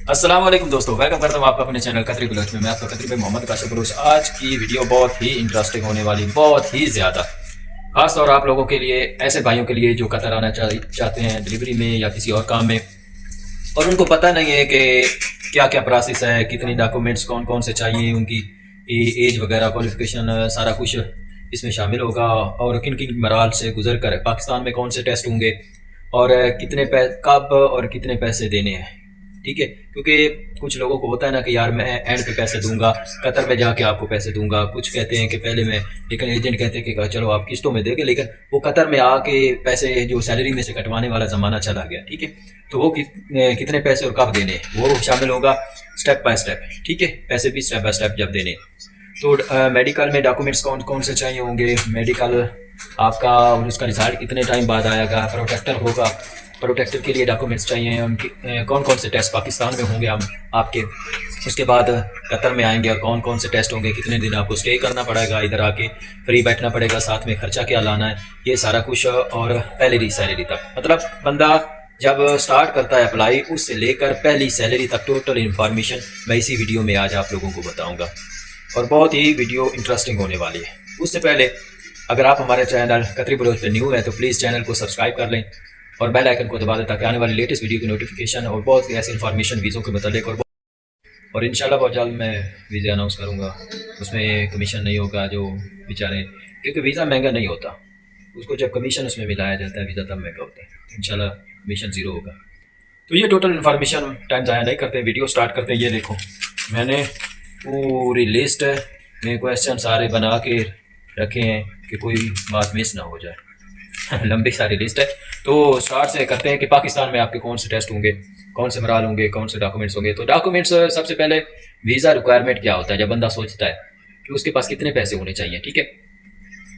अस्सलाम वालेकुम दोस्तों, वेलकम करता हूँ आपका अपने चैनल कतरी बलोच में। मैं आपका कतरी भाई मोहम्मद काशिफ बलोच। आज की वीडियो बहुत ही इंटरेस्टिंग होने वाली, बहुत ही ज़्यादा, खास तौर आप लोगों के लिए, ऐसे भाइयों के लिए जो कतर आना चाहते हैं डिलीवरी में या किसी और काम में, और उनको पता नहीं है कि क्या क्या प्रोसेस है, कितनी डॉक्यूमेंट्स कौन कौन से चाहिए, उनकी एज वगैरह, क्वालिफिकेशन, सारा कुछ इसमें शामिल होगा, और किन किन मराल से गुजर कर पाकिस्तान में कौन से टेस्ट होंगे, और कितने कब और कितने पैसे देने हैं। ठीक है, क्योंकि कुछ लोगों को होता है ना कि यार मैं एंड पे पैसे दूंगा, कतर में जाके आपको पैसे दूंगा। कुछ कहते हैं कि पहले मैं, लेकिन एजेंट कहते हैं कि चलो आप किस्तों में देंगे, लेकिन वो कतर में आके पैसे जो सैलरी में से कटवाने वाला ज़माना चला गया। ठीक है, तो वो कितने पैसे और कब देने, वो शामिल होगा स्टेप बाय स्टेप। ठीक है, पैसे भी स्टेप बाय स्टेप जब देने। तो मेडिकल में डॉक्यूमेंट्स कौन कौन से चाहिए होंगे, मेडिकल आपका, उसका रिजल्ट कितने टाइम बाद आएगा, प्रोटेक्टर होगा, प्रोटेक्टर के लिए डॉक्यूमेंट्स चाहिए, उनके कौन कौन से टेस्ट पाकिस्तान में होंगे हम आपके, उसके बाद कतर में आएंगे और कौन कौन से टेस्ट होंगे, कितने दिन आपको स्टे करना पड़ेगा, इधर आके फ्री बैठना पड़ेगा, साथ में खर्चा क्या लाना है, ये सारा कुछ, और पहली सैलरी तक, मतलब बंदा जब स्टार्ट करता है अप्लाई, उससे लेकर पहली सैलरी तक टोटल इन्फॉर्मेशन मैं इसी वीडियो में आज आप लोगों को बताऊँगा, और बहुत ही वीडियो इंटरेस्टिंग होने वाली है। उससे पहले अगर आप हमारे चैनल कतरी बलोच पे न्यू है तो प्लीज़ चैनल को सब्सक्राइब कर लें और बेल आइकन को दबा दें, ताकि आने वाली लेटेस्ट वीडियो की नोटिफिकेशन और बहुत ऐसी इन्फॉर्मेशन वीज़ों के मतलब, और इंशाल्लाह बहुत जल्द मैं वीज़ा अनाउंस करूँगा। उसमें कमीशन नहीं होगा, जो बेचारे, क्योंकि वीज़ा महंगा नहीं होता, उसको जब कमीशन उसमें मिलाया जाता है, वीज़ा तब महंगा होता है। इंशाल्लाह कमीशन ज़ीरो होगा। तो ये टोटल इन्फॉर्मेशन, टाइम ज़ाया नहीं करते, वीडियो स्टार्ट करते हैं। ये देखो, मैंने पूरी लिस्ट में क्वेश्चन सारे बना के रखे हैं कि कोई बात मिस ना हो जाए। लंबी सारी लिस्ट है। तो स्टार्ट से करते हैं कि पाकिस्तान में आपके कौन से टेस्ट होंगे, कौन से मराल होंगे, कौन से डॉक्यूमेंट्स होंगे। तो डॉक्यूमेंट्स, सबसे पहले वीज़ा रिक्वायरमेंट क्या होता है, जब बंदा सोचता है कि उसके पास कितने पैसे होने चाहिए। ठीक है,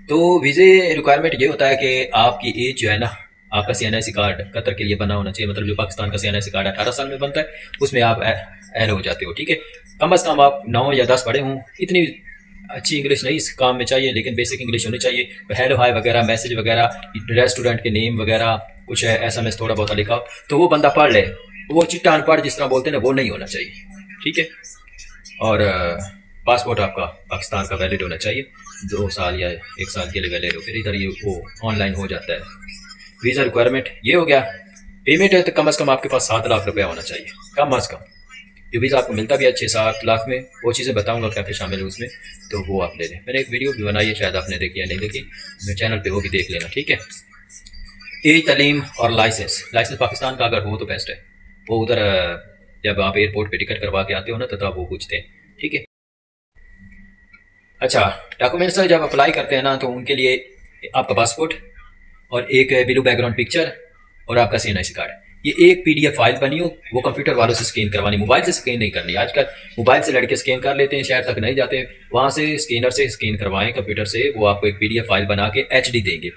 तो वीज़े रिक्वायरमेंट ये होता है कि आपकी एज जो है ना, आपका CNIC कार्ड कतर के लिए बना होना चाहिए, मतलब जो पाकिस्तान का CNIC कार्ड 18 साल में बनता है, उसमें आप एड हो जाते हो। ठीक है, कम अज़ कम आप 9 या 10 पढ़े हों, इतनी अच्छी इंग्लिश नहीं इस काम में चाहिए, लेकिन बेसिक इंग्लिश होनी चाहिए। हेलो हाय वगैरह, मैसेज वगैरह, रेस्टोरेंट के नेम वगैरह, कुछ है SMS थोड़ा बहुत लिखा हो तो वो बंदा पढ़ ले। वो चिट्टा अनपढ़ जिस तरह बोलते हैं ना, वो नहीं होना चाहिए। ठीक है, और पासपोर्ट आपका पाकिस्तान का वैलिड होना चाहिए, 2 साल या 1 साल के लिए वैलिड हो, फिर इधर ये वो ऑनलाइन हो जाता है। वीज़ा रिक्वायरमेंट ये हो गया। पेमेंट है तो कम अज़ कम आपके पास 7 लाख रुपया होना चाहिए, कम अज़ कम। जो वीज़ा आपको मिलता भी है 6-7 लाख में, वो चीज़ें बताऊंगा क्या क्या शामिल है उसमें, तो वो आप ले लें। मैंने एक वीडियो भी बनाई है, शायद आपने देखी या नहीं देखी, मेरे चैनल पे वो भी देख लेना। ठीक है, एज, तलीम और लाइसेंस पाकिस्तान का अगर हो तो बेस्ट है। वो उधर जब आप एयरपोर्ट पे टिकट करवा के आते हो ना, तो तब वो पूछते हैं। ठीक है, अच्छा, डॉक्यूमेंट्स जब अप्लाई करते हैं ना, तो उनके लिए आपका पासपोर्ट और एक ब्लू बैकग्राउंड पिक्चर और आपका CNIC कार्ड, ये एक PDF फाइल बनी हो, वो कंप्यूटर वालों से स्कैन करवानी, मोबाइल से स्कैन नहीं करनी। आजकल मोबाइल से लड़के स्कैन कर लेते हैं, शहर तक नहीं जाते, वहाँ से स्कैनर से स्कैन करवाएं कंप्यूटर से। वो आपको एक PDF फाइल बना के HD देंगे,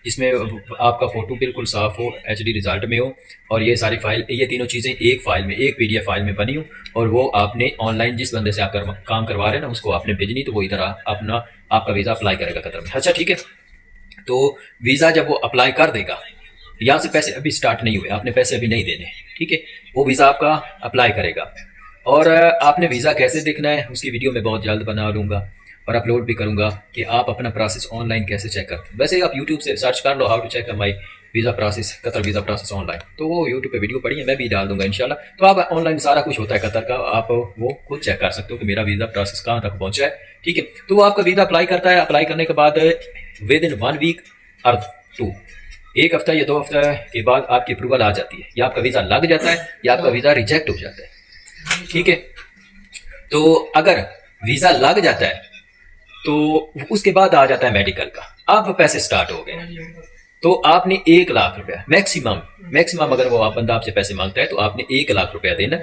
जिसमें आपका फ़ोटो बिल्कुल साफ़ हो, HD रिजल्ट में हो, और ये सारी फाइल, ये तीनों चीज़ें एक फाइल में, एक PDF फाइल में बनी हो, और वो आपने ऑनलाइन जिस बंदे से आप काम करवा रहे हैं ना, उसको आपने भेजनी, तो वो इधर अपना आपका वीज़ा अप्लाई करेगा कतर में। अच्छा, ठीक है, तो वीज़ा जब वो अप्लाई कर देगा, यहाँ से पैसे अभी स्टार्ट नहीं हुए, आपने पैसे अभी नहीं देने। ठीक है, वो वीज़ा आपका अप्लाई करेगा, और आपने वीज़ा कैसे देखना है उसकी वीडियो मैं बहुत जल्द बना लूँगा और अपलोड भी करूँगा कि आप अपना प्रोसेस ऑनलाइन कैसे चेक करते हैं। वैसे आप यूट्यूब से सर्च कर लो, how to check my visa process, Qatar visa process online, तो वो यूट्यूब पे वीडियो पड़ी है, मैं भी डाल दूंगा इंशाल्लाह। तो आप ऑनलाइन सारा कुछ होता है कतर का, आप वो खुद चेक कर सकते हो कि मेरा वीज़ा प्रोसेस कहाँ तक पहुँचा है। ठीक है, तो वो आपका वीज़ा अप्लाई करता है, अप्लाई करने के बाद विद इन 1 वीक और 2, 1 हफ्ता या 2 हफ्ता के बाद आपकी अप्रूवल आ जाती है, या आपका वीज़ा लग जाता है या आपका वीज़ा रिजेक्ट हो जाता है। ठीक है, तो अगर वीज़ा लग जाता है तो उसके बाद आ जाता है मेडिकल का। अब पैसे स्टार्ट हो गए, तो आपने 1 लाख रुपया मैक्सिमम अगर वो आप बंदा आपसे पैसे मांगता है तो आपने 1 लाख रुपया देना।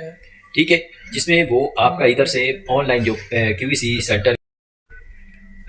ठीक है, जिसमें वो आपका इधर से ऑनलाइन जो QVC सेंटर,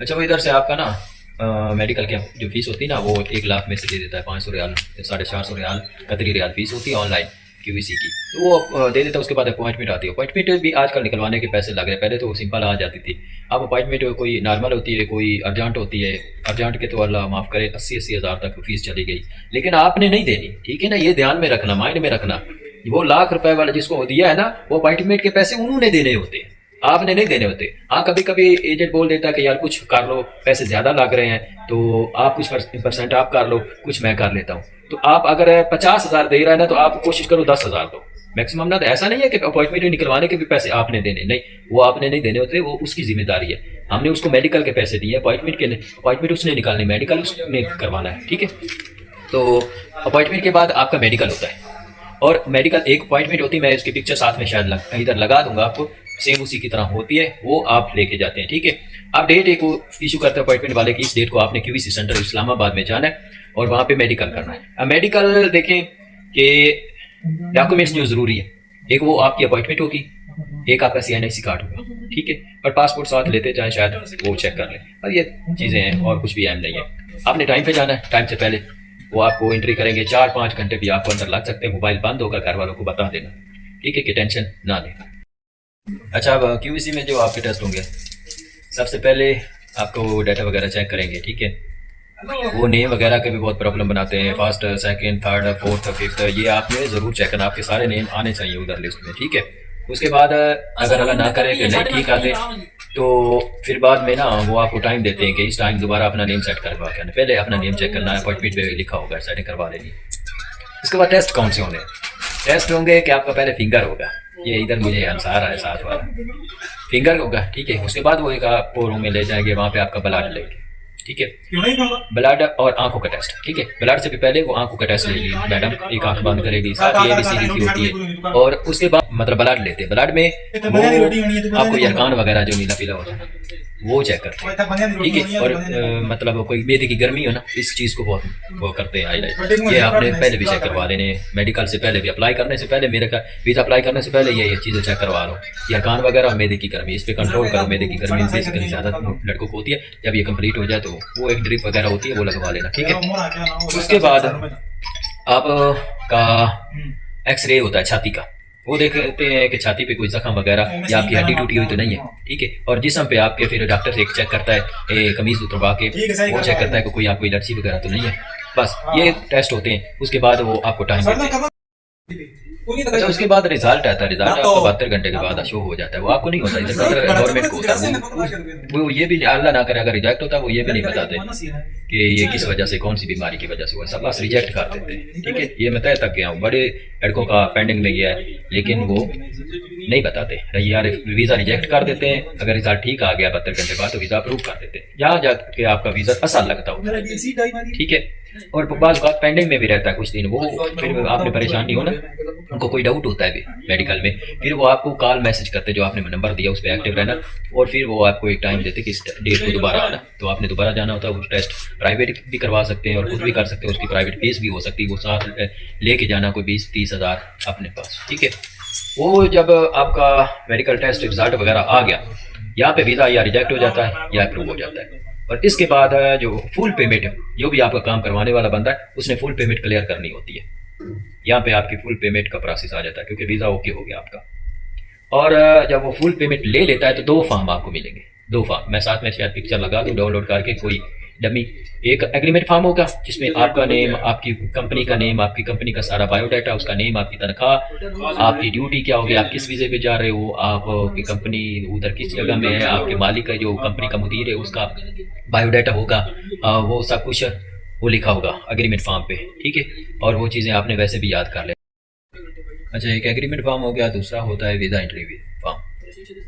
अच्छा, वो इधर से आपका ना मेडिकल की जो फीस होती है ना, वो 1 लाख में से दे देता है 500 रियाल, 450 रियाल कतरी रियाल फीस होती है ऑनलाइन QVC की, तो वो दे देता है। उसके बाद अपॉइंटमेंट आती है, अपॉइंटमेंट भी आजकल निकलवाने के पैसे लग रहे हैं, पहले तो सिंपल आ जाती थी। अब अपॉइंटमेंट कोई नॉर्मल होती है, कोई अर्जेंट होती है, अर्जेंट के तो अल्लाह माफ़ करे 80-80 हज़ार तक फीस चली गई, लेकिन आपने नहीं देनी। ठीक है ना, ये ध्यान में रखना, माइंड में रखना वो लाख रुपए वाला जिसको दिया है ना, वो अपॉइंटमेंट के पैसे उन्होंने देने होते हैं, आपने नहीं देने होते। हाँ, कभी कभी एजेंट बोल देता है कि यार कुछ कर लो, पैसे ज्यादा लग रहे हैं तो आप कुछ परसेंट आप कर लो, कुछ मैं कर लेता हूँ। तो आप अगर 50,000 दे रहा है ना, तो आप कोशिश करो 10,000 दो मैक्सिमम ना। तो ऐसा नहीं है कि अपॉइंटमेंट निकलवाने के भी पैसे आपने देने, नहीं, वो आपने नहीं देने होते, वो उसकी जिम्मेदारी है। हमने उसको मेडिकल के पैसे दिए, अपॉइंटमेंट के अपॉइंटमेंट उसने निकालनी, मेडिकल उसने करवाना है, ठीक है। तो अपॉइंटमेंट के बाद आपका मेडिकल होता है, और मेडिकल एक अपॉइंटमेंट होती है, मैं इसकी पिक्चर साथ में शायद इधर लगा दूंगा आपको, सेम उसी की तरह होती है, वो आप लेके जाते हैं, ठीक है। आप डेट एक इशू करते हैं अपॉइंटमेंट वाले की, इस डेट को आपने क्यूवीसी सेंटर इस्लामाबाद में जाना है और वहाँ पे मेडिकल करना है। अब मेडिकल देखें कि डॉक्यूमेंट्स जो ज़रूरी है, एक वो आपकी अपॉइंटमेंट होगी, एक आपका CNIC कार्ड होगा, ठीक है, और पासपोर्ट साथ लेते जाएं, शायद वो चेक कर लें, और ये चीज़ें हैं, और कुछ भी अहम नहीं है। आपने टाइम पे जाना है, टाइम से पहले वो आपको एंट्री करेंगे, 4-5 घंटे भी आपको अंदर लग सकते हैं। मोबाइल बंद होगा, घर वालों को बता देना, ठीक है, कि टेंशन ना लें। अच्छा, अब QVC में जो आपके टेस्ट होंगे, सबसे पहले आपको डाटा वगैरह चेक करेंगे, ठीक है। वो नेम वगैरह के भी बहुत प्रॉब्लम बनाते हैं, first, second, third, fourth, fifth, ये आपने ज़रूर चेक करना, आपके सारे नेम आने चाहिए उधर लिस्ट में, ठीक है। उसके बाद अगर अल्लाह ना करे कि नहीं ठीक आते, तो फिर बाद में ना वो आपको टाइम देते हैं कि इस टाइम दोबारा अपना नेम सेट करवा के, पहले अपना नेम चेक करना है, अपॉइंटमेंट पे लिखा होगा, सेटिंग करवा लेनी। इसके बाद टेस्ट कौन से होंगे? टेस्ट होंगे कि आपका पहले फिंगर होगा, ये इधर मुझे आंसर है साथ वाला फिंगर होगा, ठीक है। उसके बाद वो एक आपको रूम में ले जाएंगे, वहाँ पे आपका ब्लड लेंगे, ठीक है, ब्लड और आंखों का टेस्ट, ठीक है। ब्लड से भी पहले वो आंखों का टेस्ट लेगी मैडम, एक आंख बंद करेगी, साथ ये ABCD लिखी होती है, और उसके बाद मतलब ब्लड लेते हैं। ब्लड में वो आपको यरकान वगैरह जो नीला पीला होता है वो चेक करते हैं, ठीक है। और मतलब कोई मेदे की गर्मी हो ना, इस चीज़ को बहुत वो करते हैं हाईलाइट, ये आपने पहले भी चेक करवा लेने, मेडिकल से पहले भी, अप्लाई करने से पहले, मेरे का वीज़ा अप्लाई करने से पहले ये चीज़ें चेक करवा लो। यरकान वगैरह और मेदे की गर्मी, इस पर कंट्रोल करो। मेदे की गर्मी बेसिकली ज़्यादा लड़कों को होती है, जब ये कंप्लीट हो जाए तो वो एक ड्रिप वगैरह होती है, वो लगवा लेना, ठीक है। उसके बाद आपका एक्सरे होता है छाती का, वो देखते हैं कि छाती पे कोई जख्म वगैरह या आपकी हड्डी टूटी हुई तो नहीं है, ठीक है। और जिस्म पे आपके फिर डॉक्टर से एक चेक करता है, कमीज उतरवा के वो चेक करता है कि कोई आपको एलर्जी वगैरह तो नहीं है। बस ये टेस्ट होते हैं। उसके बाद वो आपको टाइम देते हैं। अच्छा, उसके बाद रिजल्ट आता है, रिजल्ट आपको 72 घंटे के बाद शो हो जाता है, वो आपको नहीं होता, गवर्नमेंट को होता है। वो ये भी अल्लाह ना करे अगर रिजेक्ट होता है, वो ये भी नहीं बताते कि ये किस वजह से, कौन सी बीमारी की वजह से हुआ, सब बस रिजेक्ट कर देते हैं, ठीक है। ये मैं तय तक गया हूँ, बड़े लड़कों का पेंडिंग में गया है, लेकिन वो नहीं बताते यार, वीज़ा रिजेक्ट कर देते हैं। अगर रिजल्ट ठीक आ गया 72 घंटे बाद तो वीज़ा अप्रूव कर देते हैं, यहाँ जाके आपका वीज़ा असल लगता हो, ठीक है। और बाज़ बात पेंडिंग में भी रहता है कुछ दिन, वो फिर आपने परेशान नहीं हो ना, उनको कोई डाउट होता है भी मेडिकल में, फिर वो आपको कॉल मैसेज करते, जो आपने नंबर दिया उस पर एक्टिव रहना, और फिर वो आपको एक टाइम देते कि इस डेट को दोबारा आना, तो आपने दोबारा जाना होता है। वो टेस्ट प्राइवेट भी करवा सकते हैं और खुद भी कर सकते हैं, उसकी प्राइवेट फीस भी हो सकती है, वो साथ लेके जाना कोई 20-30 हज़ार अपने पास, ठीक है। वो जब आपका मेडिकल टेस्ट रिजल्ट वगैरह आ गया, यहाँ पे वीज़ा या रिजेक्ट हो जाता है या अप्रूव हो जाता है। और इसके बाद जो फुल पेमेंट, जो भी आपका काम करवाने वाला बंदा है उसने फुल पेमेंट क्लियर करनी होती है, यहाँ पे आपकी फुल पेमेंट का प्रोसेस आ जाता है, क्योंकि वीज़ा ओके हो गया आपका। और जब वो फुल पेमेंट ले लेता है तो 2 फॉर्म आपको मिलेंगे, 2 फॉर्म, मैं साथ में शायद पिक्चर लगा दूँ डाउनलोड करके, कोई डमी। एक एग्रीमेंट फॉर्म होगा जिसमें आपका नेम, आपकी कंपनी का नेम, आपकी कंपनी का सारा बायोडाटा, उसका नेम, आपकी तनख्वाह, आपकी ड्यूटी क्या होगी, आप किस वीज़े पे जा रहे हो, आपकी कंपनी उधर किस जगह में है, आपके मालिक का जो कंपनी का मुदीर है उसका बायोडाटा होगा, वो सब कुछ वो लिखा होगा एग्रीमेंट फॉर्म पे, ठीक है। और वो चीज़ें आपने वैसे भी याद कर ले। अच्छा, एक एग्रीमेंट फॉर्म हो गया, दूसरा होता है वीज़ा एंट्री फॉर्म।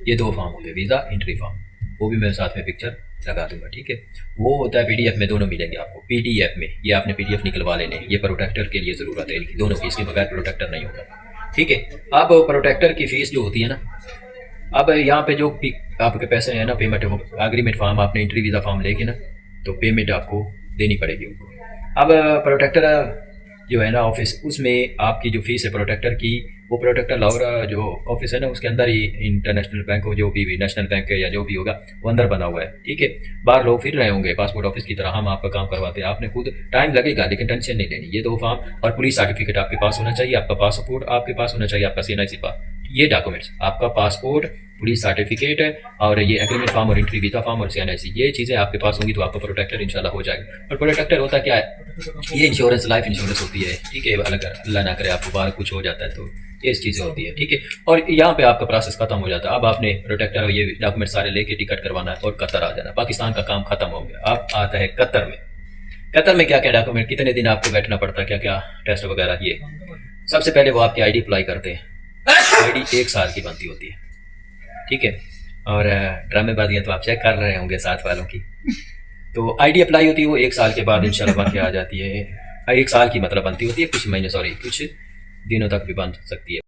ये 2 फॉर्म होते हैं, वीज़ा एंट्री फॉर्म, वो भी मैं साथ में पिक्चर लगा दूंगा, ठीक है। वो होता है PDF में, दोनों मिलेंगे आपको PDF में, ये आपने PDF निकलवा लेने, ये प्रोटेक्टर के लिए ज़रूरत है इनकी दोनों की, इसके बगैर प्रोटेक्टर नहीं होगा, ठीक है। अब प्रोटेक्टर की फ़ीस जो होती है ना, अब यहाँ पे जो आपके पैसे हैं ना, पेमेंट, एग्रीमेंट फॉर्म आपने एंट्री वीज़ा फॉर्म लेके ना, तो पेमेंट आपको देनी पड़ेगी उनको। अब प्रोटेक्टर जो है ना ऑफिस, उसमें आपकी जो फीस है प्रोटेक्टर की, वो प्रोटेक्टर लाहौर जो ऑफिस है ना, उसके अंदर ही इंटरनेशनल बैंक हो, जो भी नेशनल बैंक है या जो भी होगा, वो अंदर बना हुआ है, ठीक है। बाहर लोग फिर रहे होंगे पासपोर्ट ऑफिस की तरह, हम आपका काम करवाते हैं, आपने खुद टाइम लगेगा लेकिन टेंशन नहीं लेनी। ये 2 फॉर्म और पुलिस सर्टिफिकेट आपके पास होना चाहिए, आपका पासपोर्ट आपके पास होना चाहिए, आपका CNIC पास, ये डॉक्यूमेंट्स, आपका पासपोर्ट पुलिस सर्टिफिकेट और ये एग्रीमेंट फॉर्म और एंट्री वीजा फॉर्म और CNIC, ये चीज़ें आपके पास होंगी तो आपका प्रोटेक्टर इंशाल्लाह हो जाएगा। और प्रोटेक्टर होता क्या है, ये इंश्योरेंस, लाइफ इंश्योरेंस होती है, ठीक है। अगर अल्लाह ना करे आपको बाहर कुछ हो जाता है तो ये चीज़ें होती है, ठीक है। और यहाँ पे आपका प्रोसेस खत्म हो जाता है। अब आपने प्रोटेक्टर और ये डॉक्यूमेंट सारे लेके टिकट करवाना है और कतर आ जाना। पाकिस्तान का काम खत्म हो गया। अब आता है कतर में। कतर में क्या क्या डॉक्यूमेंट, कितने दिन आपको बैठना पड़ता है, क्या क्या टेस्ट वगैरह, ये सबसे पहले वो आपकी ID अप्लाई करते हैं। ID 1 साल की बनती होती है, ठीक है। और ड्रामेबाजियाँ तो आप चेक कर रहे होंगे साथ वालों की। तो ID अप्लाई होती है वो 1 साल के बाद इंशाल्लाह बन के आ जाती है। 1 साल की मतलब बनती होती है, कुछ महीने, सॉरी कुछ दिनों तक भी बन सकती है।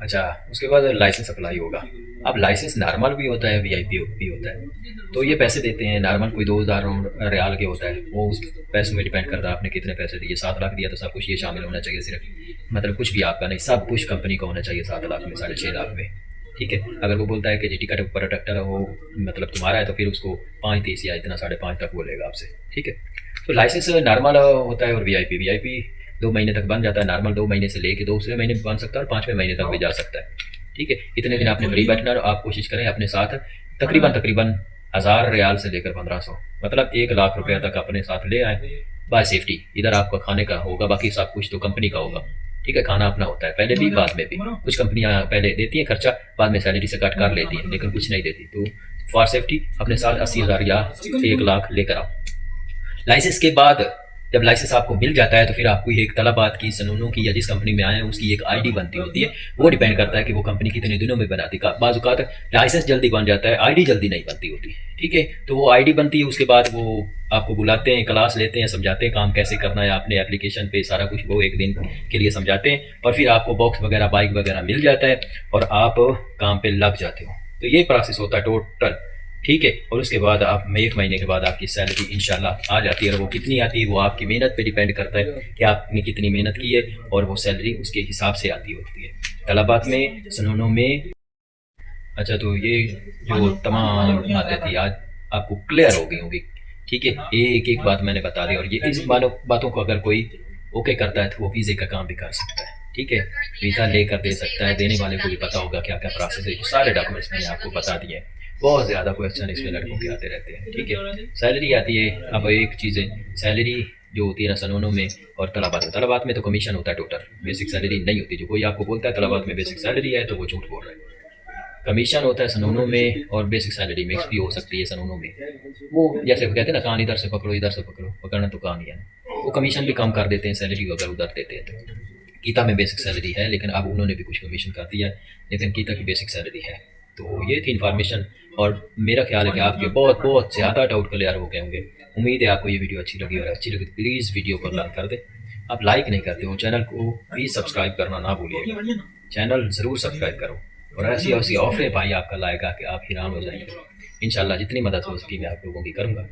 अच्छा, उसके बाद लाइसेंस अप्लाई होगा। अब लाइसेंस नॉर्मल भी होता है, VIP भी होता है। तो ये पैसे देते हैं, नॉर्मल कोई 2000 रियाल के होता है, वो उस पैसों में डिपेंड करता है आपने कितने पैसे दिए। 7 लाख दिया तो सब कुछ ये शामिल होना चाहिए, सिर्फ मतलब कुछ भी आपका नहीं, सब कुछ कंपनी का होना चाहिए 7 लाख में, 6.5 लाख में, ठीक है। अगर वो बोलता है कि जी टिकट प्रोटेक्टर हो मतलब तुम्हारा है, तो फिर उसको 5-30 या इतना 5.5 तक बोलेगा आपसे, ठीक है। तो लाइसेंस नॉर्मल होता है और VIP 2 महीने तक बन जाता है। नॉर्मल 2 महीने से लेके 2 महीने में बन सकता है और 5वें महीने तक भी जा सकता है, ठीक है। इतने दिन आपने फ्री बैठना और आप कोशिश करें अपने साथ तकरीबन 1000 रियाल से लेकर 1500 मतलब 1 लाख रुपया तक अपने साथ ले आए, बाय सेफ्टी। इधर आपका खाने का होगा, बाकी सब कुछ तो कंपनी का होगा, ठीक है। खाना अपना होता है, पहले भी बाद में भी। कुछ कंपनियां पहले देती हैं खर्चा, बाद में सैलरी से कट कर लेती हैं, लेकिन कुछ नहीं देती। तो फॉर सेफ्टी अपने साथ 80,000 या 1 लाख लेकर आओ। लाइसेंस के बाद जब लाइसेंस आपको मिल जाता है तो फिर आपको एक तलबात की, सनूनों की, या जिस कंपनी में आए हैं उसकी एक ID बनती होती है। वो डिपेंड करता है कि वो कंपनी कितने दिनों में बनाती है। बाज़ लाइसेंस जल्दी बन जाता है, ID जल्दी नहीं बनती होती, ठीक है। तो वो ID बनती है, उसके बाद वो आपको बुलाते हैं, क्लास लेते हैं, समझाते हैं काम कैसे करना है आपने एप्लीकेशन पे, सारा कुछ वो 1 दिन के लिए समझाते हैं। और फिर आपको बॉक्स वगैरह, बाइक वगैरह मिल जाता है और आप काम पे लग जाते हो। तो ये प्रोसेस होता है टोटल, ठीक है। और उसके बाद आप 1 महीने के बाद आपकी सैलरी इंशाल्लाह आ जाती है। और वो कितनी आती है वो आपकी मेहनत पे डिपेंड करता है कि आपने कितनी मेहनत की है, और वो सैलरी उसके हिसाब से आती होती है। तलबात में, सनूनों में। अच्छा, तो ये जो तमाम बातें थी आज आपको क्लियर हो गई होंगी, ठीक है। एक एक बात मैंने बता दी, और ये इस बातों को अगर कोई ओके करता है तो वो वीज़े का काम भी कर सकता है, ठीक है। वीज़ा लेकर दे सकता है, देने वाले को भी पता होगा क्या क्या प्रोसेस है। सारे डॉक्यूमेंट्स मैंने आपको बता दिए हैं। बहुत ज़्यादा क्वेश्चन इसमें लड़कों के आते रहते हैं, ठीक है। सैलरी आती है, अब एक चीज़ है, सैलरी जो होती है ना सनूनों में और तलबात में तो कमीशन होता है टोटल, बेसिक सैलरी नहीं होती। जो कोई आपको बोलता है तलबात में बेसिक सैलरी है तो वो झूठ बोल रहा है। कमीशन होता है सनूनों में और बेसिक सैलरी मिक्स भी हो सकती है सनूनों में। वो जैसे कहते हैं ना, कान इधर से पकड़ो इधर से पकड़ो, पकड़ना तो कान ही है। वो कमीशन भी कम कर देते हैं, सैलरी अगर उधर देते हैं तो। गीता में बेसिक सैलरी है, लेकिन अब उन्होंने भी कुछ कमीशन कर दिया है, लेकिन गीता की बेसिक सैलरी है। तो ये थी इन्फॉर्मेशन, और मेरा ख्याल है कि आपके बहुत बहुत ज़्यादा डाउट क्लियर हो गए होंगे। उम्मीद है आपको ये वीडियो अच्छी लगी, और अच्छी लगी तो प्लीज़ वीडियो को लाइक कर दे। आप लाइक नहीं करते हो, चैनल को प्लीज़ सब्सक्राइब करना ना भूलिएगा। चैनल ज़रूर सब्सक्राइब करो, और ऐसी ऐसी ऑफरें भाई आपका लाएगा कि आप हैरान हो जाएंगे। इंशाल्लाह जितनी मदद हो सकी मैं आप लोगों की करूँगा।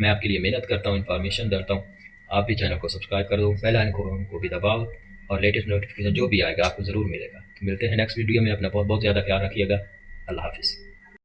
मैं आपके लिए मेहनत करता हूँ, इन्फॉर्मेशन देता हूँ। आप भी चैनल को सब्सक्राइब कर दो, बेल आइकन को भी दबाओ, और लेटेस्ट नोटिफिकेशन जो भी आएगा आपको ज़रूर मिलेगा। तो मिलते हैं नेक्स्ट वीडियो में। अपना बहुत बहुत ज़्यादा ख्याल रखिएगा। अल्लाह हाफिज़।